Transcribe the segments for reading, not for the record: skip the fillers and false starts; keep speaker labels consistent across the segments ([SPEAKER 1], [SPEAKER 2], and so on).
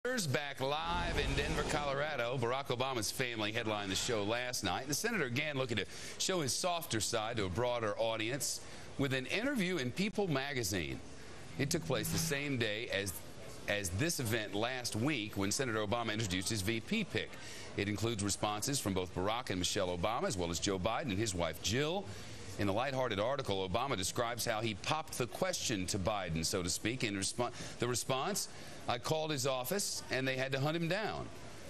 [SPEAKER 1] Back live in Denver, Colorado. Barack Obama's family headlined the show last night. The senator again looking to show his softer side to a broader audience with an interview in People magazine. It took place the same day as this event last week when Senator Obama introduced his VP pick. It includes responses from both Barack and Michelle Obama, as well as Joe Biden and his wife Jill. In the lighthearted article, Obama describes how he popped the question to Biden, so to speak. In the response, I called his office and they had to hunt him down.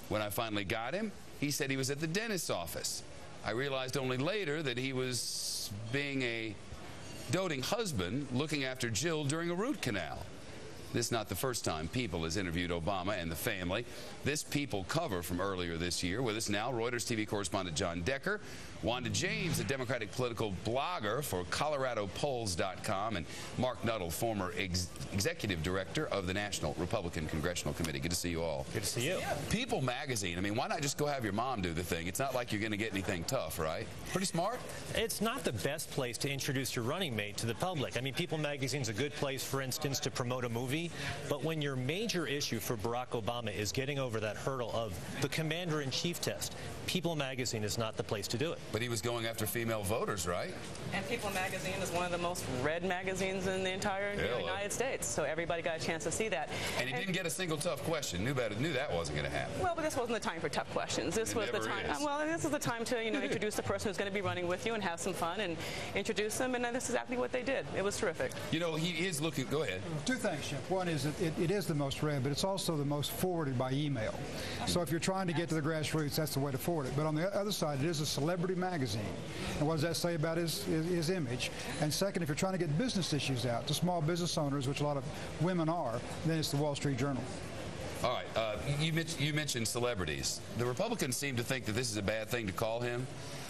[SPEAKER 1] When I finally got him, he said he was at the dentist's office. I realized only later that he was being a doting husband looking after Jill during a root canal. This is not the first time People has interviewed Obama and the family. This People cover from earlier this year. With us now, Reuters TV correspondent John Decker, Wanda James, a Democratic political blogger for ColoradoPolls.com, and Mark Nuttall, former executive director of the National Republican Congressional Committee. Good to see you all.
[SPEAKER 2] Good to see you.
[SPEAKER 1] People magazine, I mean, why not just go have your mom do the thing? It's not like you're going to get anything tough, right? Pretty smart?
[SPEAKER 2] It's not the best place to introduce your running mate to the public. I mean, People magazine's a good place, for instance, to promote a movie. But when your major issue for Barack Obama is getting over that hurdle of the commander-in-chief test, People magazine is not the place to do it.
[SPEAKER 1] But he was going after female voters, right?
[SPEAKER 3] And People magazine is one of the most read magazines in the entire United States. So everybody got a chance to see that.
[SPEAKER 1] And he didn't get a single tough question. Knew that wasn't going to happen.
[SPEAKER 3] Well, but this wasn't the time for tough questions. This was the time. Well, this is the time to introduce the person who's going to be running with you and have some fun and introduce them. And this is exactly what they did. It was terrific.
[SPEAKER 1] You know, he is looking. Go ahead.
[SPEAKER 4] Two things, Shep. One is that it is the most read, but it's also the most forwarded by email. So if you're trying to get to the grassroots, that's the way to forward it. But on the other side, it is a celebrity magazine. And what does that say about his image? And second, if you're trying to get business issues out to small business owners, which a lot of women are, then it's the Wall Street Journal.
[SPEAKER 1] All right, you mentioned celebrities. The Republicans seem to think that this is a bad thing to call him.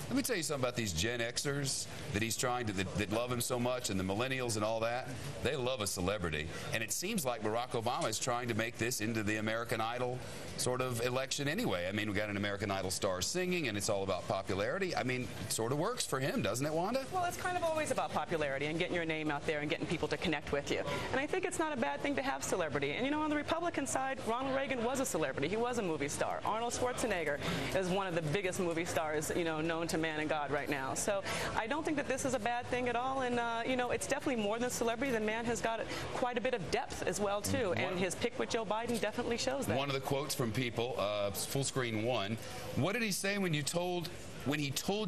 [SPEAKER 1] Let me tell you something about these Gen Xers that he's trying to, that love him so much, and the millennials and all that. They love a celebrity. And it seems like Barack Obama is trying to make this into the American Idol sort of election anyway. I mean, we got an American Idol star singing, and it's all about popularity. I mean, it sort of works for him, doesn't it, Wanda?
[SPEAKER 3] Well, it's kind of always about popularity and getting your name out there and getting people to connect with you. And I think it's not a bad thing to have celebrity. And, on the Republican side, Ronald Reagan was a celebrity. He was a movie star. Arnold Schwarzenegger is one of the biggest movie stars, known to man and God right now. So I don't think that this is a bad thing at all. And, it's definitely more than celebrity. The man has got quite a bit of depth as well, too. And his pick with Joe Biden definitely shows that.
[SPEAKER 1] One of the quotes from People, full screen one. What did he say when he told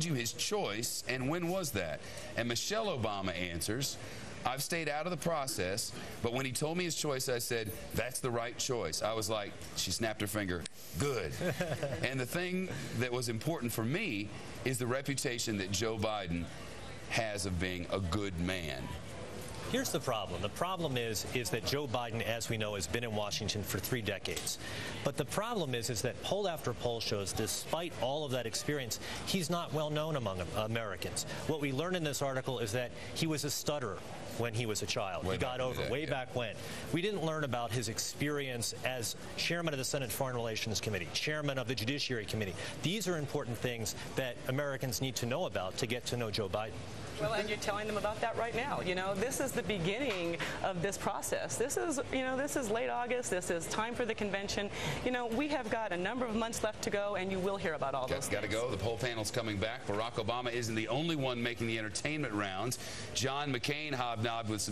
[SPEAKER 1] you his choice, and when was that? And Michelle Obama answers, I've stayed out of the process, but when he told me his choice, I said, that's the right choice. I was like, she snapped her finger, good. And the thing that was important for me is the reputation that Joe Biden has of being a good man.
[SPEAKER 2] Here's the problem. The problem is that Joe Biden, as we know, has been in Washington for 3 decades. But the problem is that poll after poll shows, despite all of that experience, he's not well known among Americans. What we learned in this article is that he was a stutterer when he was a child. He got over way back when. We didn't learn about his experience as chairman of the Senate Foreign Relations Committee, chairman of the Judiciary Committee. These are important things that Americans need to know about to get to know Joe Biden.
[SPEAKER 3] Well, and you're telling them about that right now. This is the beginning of this process. This is late August. This is time for the convention. We have got a number of months left to go, and you will hear about all those things.
[SPEAKER 1] Got to go. The poll panel's coming back. Barack Obama isn't the only one making the entertainment rounds. John McCain hobnobbed with some